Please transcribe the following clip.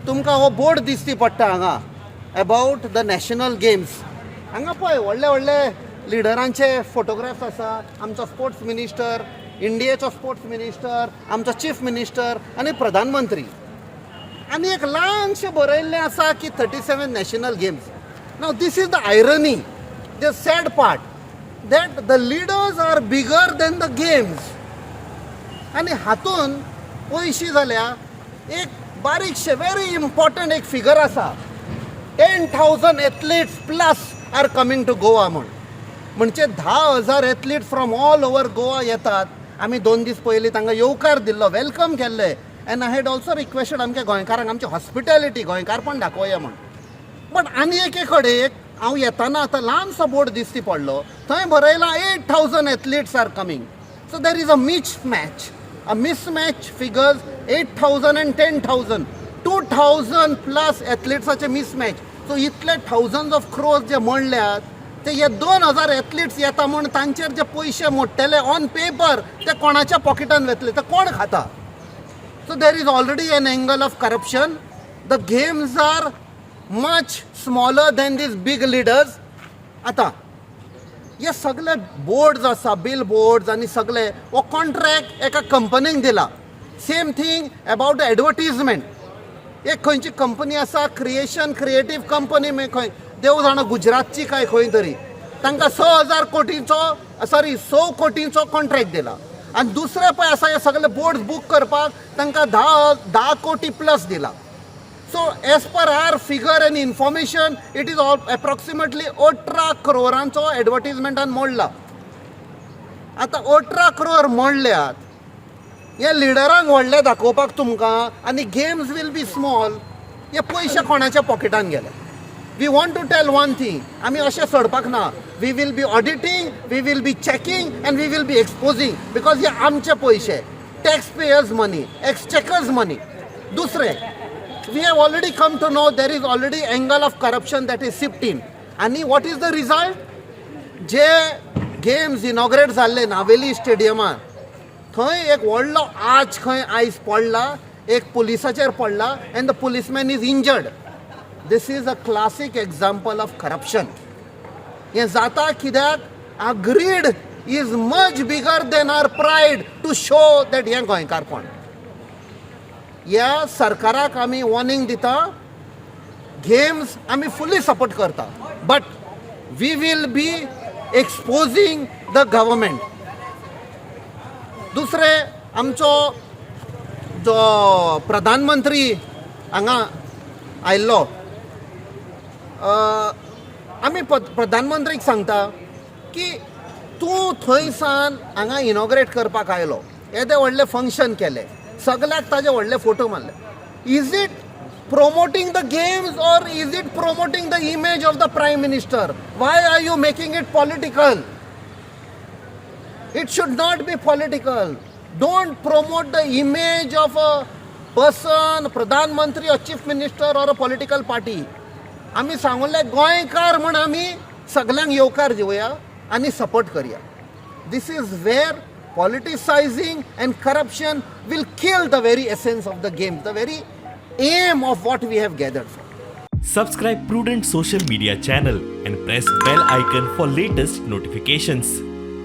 तुमकां हो बोर्ड दिसती पडटा हांगा अबाउट द नॅशनल गेम्स. हांगा पळय व्हडले व्हडले लिडरांचे फोटोग्राफ्स आसा. आमचो स्पोर्ट्स मिनिस्टर, इंडियेचो स्पोर्ट्स मिनिस्टर, आमचो चीफ मिनिस्टर आनी प्रधानमंत्री. आनी एक ल्हानशें बरयल्लें आसा की 37 नॅशनल गेम्स. नाव this is the irony, the sad part, that the leaders are bigger than the games. आनी हातून पयशी जाल्यार एक बारीकशें वेरी इम्पॉर्टंट एक फिगर आसा. 10,000 athletes plus are coming to Goa म्हूण. म्हणजे 10,000 athletes from all over Goa येतात. आमी 2 दीस पयलीं तांकां येवकार दिल्लो, वेलकम केल्लें. End I had also requested आमच्या गोंयकारांक आमची हॉस्पिटॅलिटी गोंयकारपण दाखोवया म्हूण. बट आनी एके कडेन हांव येताना आतां ल्हानसो बोर्ड दिसती पडलो, थंय बरयलां 8,000 athletes are coming. So there is a mismatch figures. 8,000 and 10,000, 2,000 plus एथलीट्साचे मिसमॅच. सो इतले थाउजंड्स ऑफ क्रोर्स जे म्हणल्यात ते हे 2,000 एथलीट्स येता म्हूण तांचेर जे पयशे मोडटले ऑन पेपर ते कोणाच्या पॉकेटान वतले, ते कोण खाता? So there is already an angle of corruption. The games are much smaller than these big leaders. आतां हे सगळे बोर्ड्स आसा, बिल बोर्ड्स आनी सगळे हो कॉन्ट्रॅक्ट एका कंपनीक दिला. Same thing about advertisement. एक खंयची कंपनी आसा, क्रिएटीव कंपनी, खंय देव जाणा गुजरातची काय खंय तरी, तांकां 100 कोटींचो कॉन्ट्रॅक्ट दिला. आनी दुसरे पळय आसा हे सगळे बोर्ड्स बूक करपाक तांकां 10 कोटी प्लस दिला. So as per our figure and information it is approximately 18 करोरांचो एडवर्टीजमेंटान मोडला. आतां 18 करोर मोडल्यात, हे लिडरांक व्हडले दाखोवपाक तुमकां, आनी गेम्स वील बी स्मॉल. हे पयशे कोणाच्या पॉकेटान गेले. We want to tell one thing, आमी अशें सोडपाक ना. We will be auditing, we will be checking and we will be exposing, because हे आमचे पयशे, टॅक्स पेयर्स मनी, एक्सचेकर्स मनी. दुसरें, we have already come to know there is already angle of corruption that is sipped in. And what is the result? जे games inaugurate जाल्ले नावेली स्टेडियमार, थंय एक व्हडलो आज खंय आयज पडला, एक पुलिसाचेर पडला and the policeman is injured. This is a classic example of corruption. हें जाता कित्याक आ greed is much bigger than our pride to show that हें गोंयकारपण. ह्या सरकाराक आमी वॉर्निंग दिता, गेम्स आमी फुल्ली सपोर्ट करता, but we will be exposing the government. दुसरें, आमचो जो प्रधानमंत्री हांगा आयिल्लो, आमी प्रधानमंत्रीक सांगता की तूं थंयसान हांगा इनॉग्रेट करपाक आयलो, येदे व्हडलें फंक्शन केलें, सगळ्याक ताजे व्हडले फोटो मारले. Is it promoting the games or is it promoting the image of the prime minister? Why are you making it political? It should not be political. Don't promote the image of a person, pradhan mantri or chief minister or a political party. आमी सांगले गोंयकार म्हण आमी सगळ्यांक येवकार दिवया आनी support करया. This is where politicizing and corruption will kill the very essence of the game, the very aim of what we have gathered for. Subscribe Prudent social media channel and press bell icon for latest notifications.